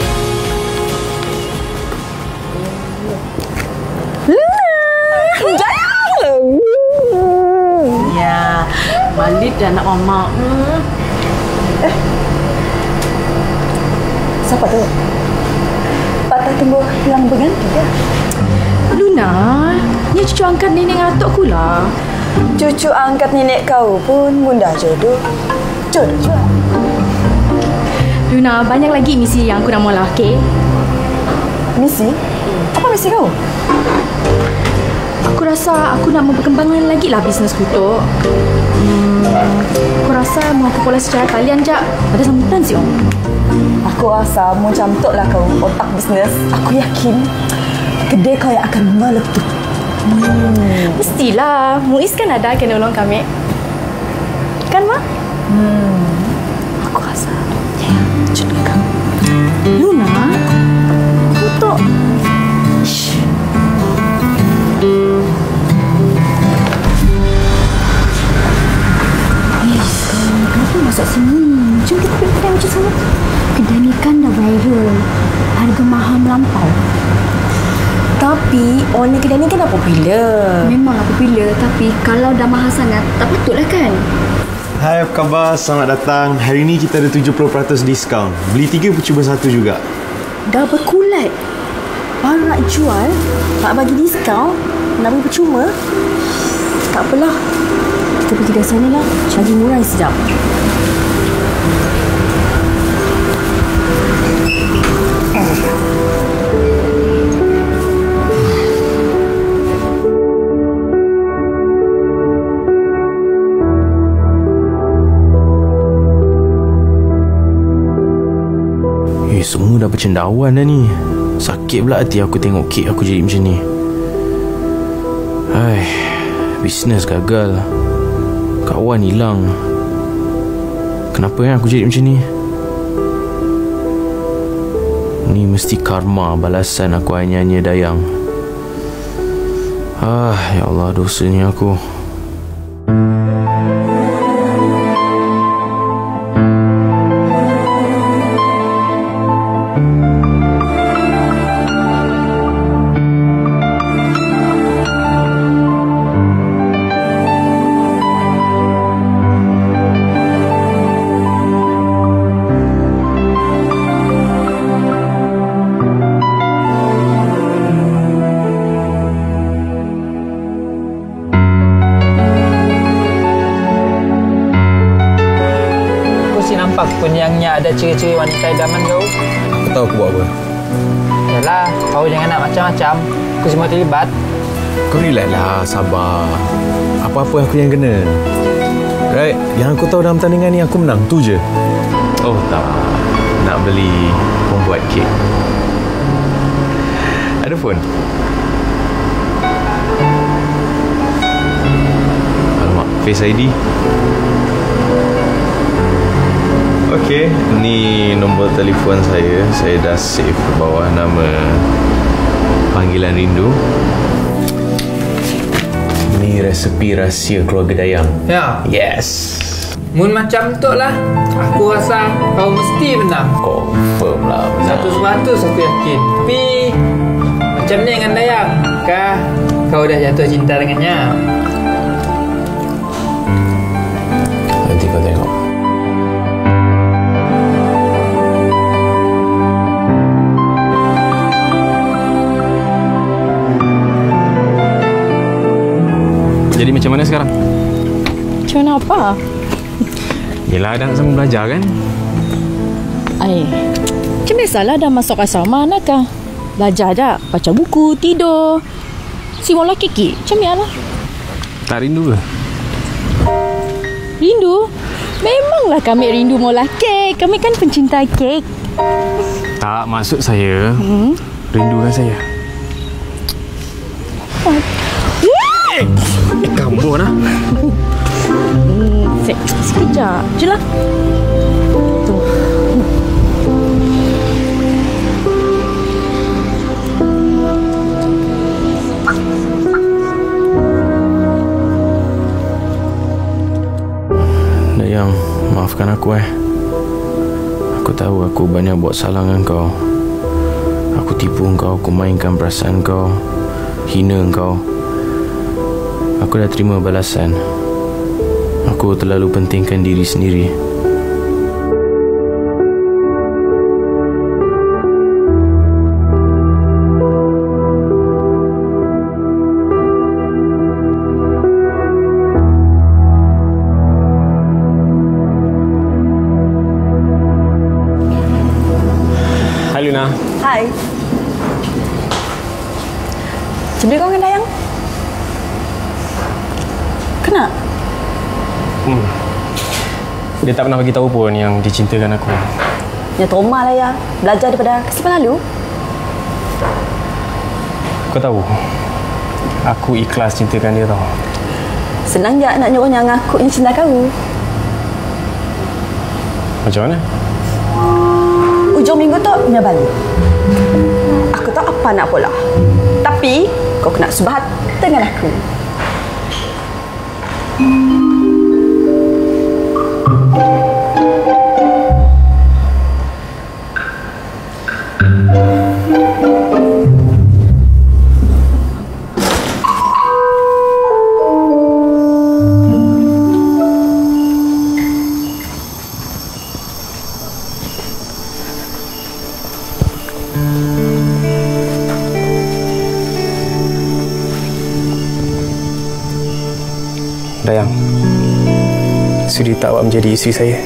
Ya, balik dah nak mama. Siapa tu? Patah tunggu hilang berganti ya? Luna, ni cucu angkat nenek ngatuk ku lah. Cucu angkat nenek kau pun bunda jodoh. Jodoh juga. Luna, banyak lagi misi yang aku nak mula, okey? Misi? Apa misi kau? Aku rasa aku nak memperkembangkan lagi lah bisnes ku tu. Aku rasa mau aku pola secara talian je. Ada sambutan sih om. Aku rasa mau cantik lah kau otak bisnes. Aku yakin kedai kau yang akan meletup. Mestilah. Muiz kan ada kena ulang kami. Kan, Ma? Aku rasa. Cakap kau. Luna, aku tu... Kenapa masak sini? Jom kita pergi kedai macam sana. Kedai ni kan dah viral. Harga mahal melampau. Tapi owner kedai ni kan dah popular. Memanglah popular. Tapi kalau dah mahal sangat, tak patutlah kan? Hai, apa khabar? Selamat datang. Hari ni kita ada 70% diskaun. Beli 3 percuma 1 juga. Dah berkulat. Baru nak jual, nak bagi diskaun, nak bagi percuma. Tak apalah. Kita pergi dari sana lah. Cari murah yang sedap. Semua dah bercendawan dah ni. Sakit pula hati aku tengok kek aku jadi macam ni. Hai, bisnes gagal, kawan hilang. Kenapa aku jadi macam ni? Ni mesti karma, balasan aku hanya dayang. Ya Allah, dosanya aku. Nampak pun yang ada ciri-ciri wanita idaman kau. Aku tahu aku buat apa. Yalah, kau jangan nak macam-macam. Aku semua terlibat. Kau relax lah, sabar. Apa-apa aku yang kena. Right, yang aku tahu dalam tandingan ni aku menang, tu je. Oh tak, nak beli pembuat kek. Ada phone? Alamak, Face ID. Okey, ni nombor telefon saya. Saya dah save bawah nama panggilan rindu. Ni resepi rahsia keluarga Dayang. Ya. Yes. Mun macam tu lah, aku rasa kau mesti menang. Confirm lah menang. 100% aku yakin. Tapi macam ni dengan Dayang, kah kau dah jatuh cinta dengannya? Nanti kau tengok. Jadi macam mana sekarang? Macam mana apa? Yelah, dah nak sama belajar kan? Macam biasalah dah masuk asrama anak kah. Belajar dah, baca buku, tidur. Si mola keki, macam ni lah. Tak rindu ke? Rindu? Memanglah kami rindu mola kek. Kami kan pencinta kek. Tak, maksud saya rindukan saya. Kambur lah. Sekejap je lah. Tunggu. Dayang, maafkan aku Aku tahu aku banyak buat salah dengan kau. Aku tipu kau, aku mainkan perasaan kau, hina kau. Aku dah terima balasan. Aku terlalu pentingkan diri sendiri. Hai Luna. Hai. Cuma kau dengan Dayang? Kena? Dia tak pernah bagi tahu pun yang dicintakan aku. Ya trauma lah ya. Belajar daripada kesilapan lalu. Kau tahu, aku ikhlas cintakan dia tau. Senang je nak nyuruhnya ngaku yang cinta kau. Macam mana? Ujung minggu tu dia balik. Aku tahu apa nak pula. Tapi kau kena subhat dengan aku. sudi tak awak menjadi isteri saya.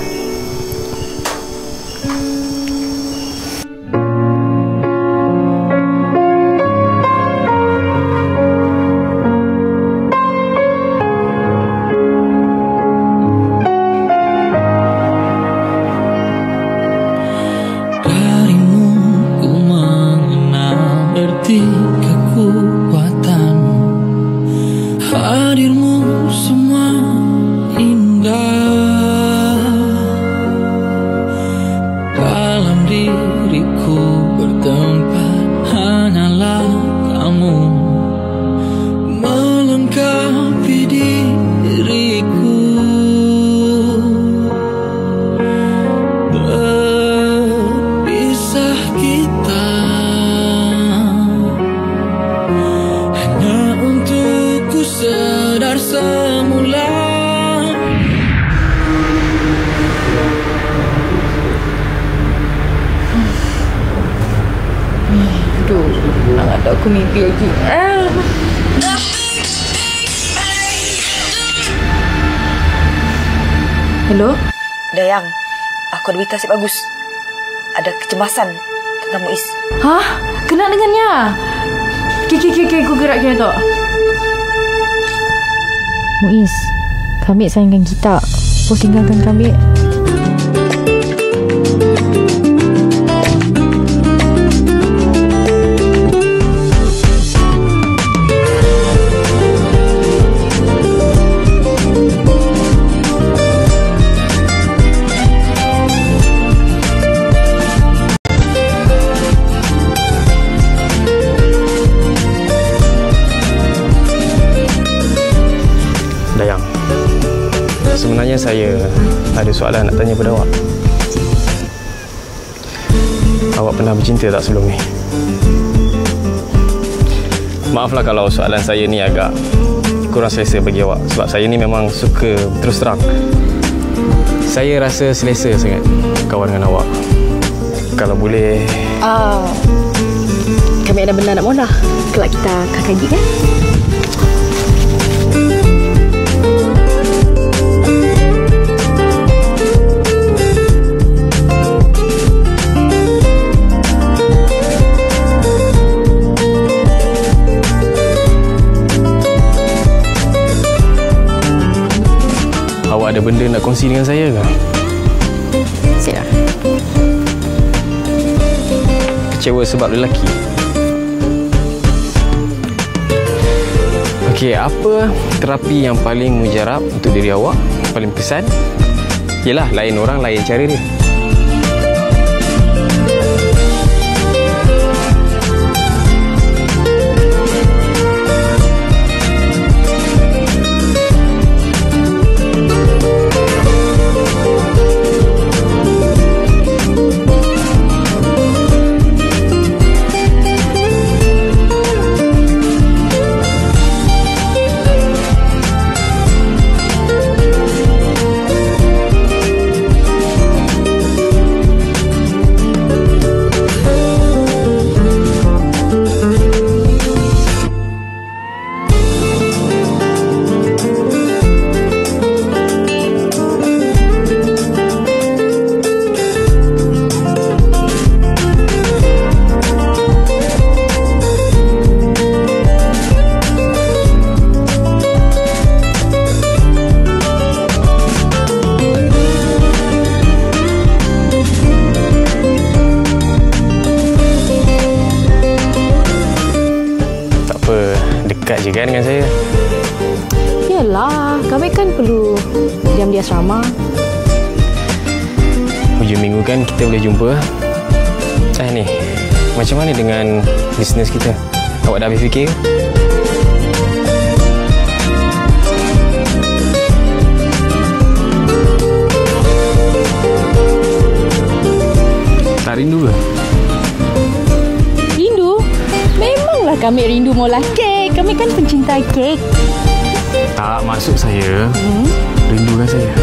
Darimu ku mengenal arti kekuatan, hadirmu semua indah. Dalam diriku bertempat hanyalah kamu, melengkapi diriku. Berpisah kita hanya untuk ku sadar semula. Aduh, nak ada aku mimpi lagi. Hello? Dayang, aku ada berita si bagus. Ada kecemasan tentang Muiz. Hah? Kena dengannya? Okay, aku gerak kereta. Muiz, kami sayangkan kita. Kau tinggalkan kami. Dayang, sebenarnya saya ada soalan nak tanya pada awak. Awak pernah bercinta tak sebelum ni? Maaflah kalau soalan saya ni agak kurang selesa bagi awak, sebab saya ni memang suka terus terang. Saya rasa selesa sangat kawan dengan awak. Kalau boleh... Kami ada benda nak mula. Kelak kita kakak gigi kan? Awak ada benda nak kongsi dengan saya ke? Sila. Kecewa sebab lelaki? Okey, apa terapi yang paling mujarab untuk diri awak? Paling berkesan? Yelah, lain orang lain cara dia. Dekat je kan dengan saya? Yalah, kami kan perlu diam di asrama. Hujung minggu kan kita boleh jumpa. Ni, macam mana dengan bisnes kita? Awak dah habis fikir? Tak rindu ke? Rindu? Memanglah kami rindu maulah kek. Kami kan pencinta kek. Tak, maksud saya rindukan saya.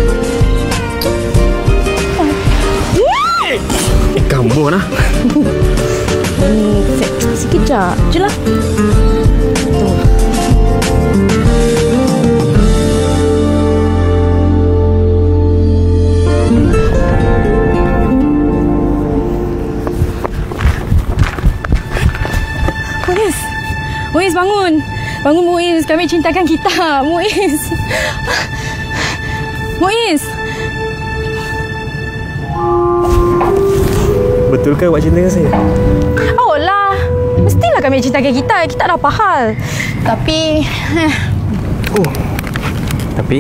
Kamu lah. Sekejap je lah. Tuh. 「bangun. Bangun Muiz, kami cintakan kita. Muiz. Muiz. Betul ke awak cinta dengan saya? Oh lah. Mestilah kami cintakan kita. Kita dah apa hal. Tapi... Tapi?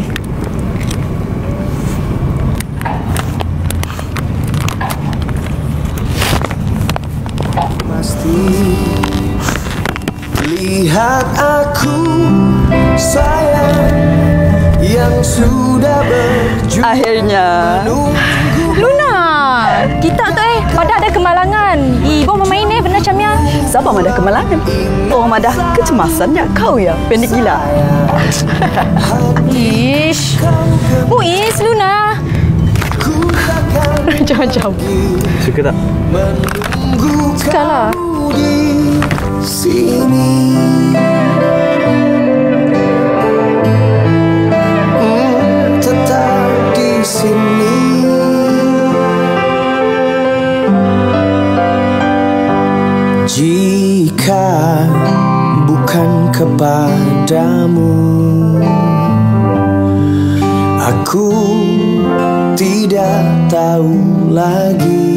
Pasti lihat aku sayang yang sudah berjuang. Akhirnya Luna, kita tu pada ada kemalangan. Ibu bermain benar Camia. Siapa madah kemalangan? Orang madah kecemasannya. Kau ya pendek gila. Ish. Muiz, Luna. Macam-macam. Suka tak? Sukalah. Sini tetap di sini. Jika bukan kepadamu, aku tidak tahu lagi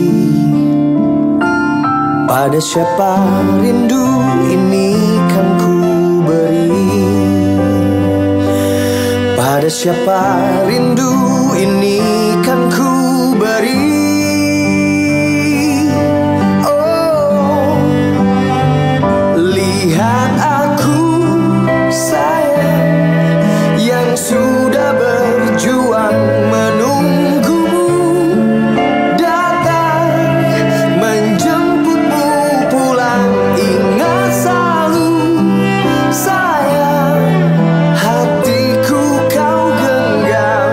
pada siapa rindu ini kan ku beri. Pada siapa rindu ini kan ku beri. Oh, lihat aku sayang yang sudah berjuang menunggumu datang menjemputmu pulang. Ingat selalu sayang, hatiku kau genggam.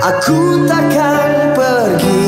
Aku takkan pergi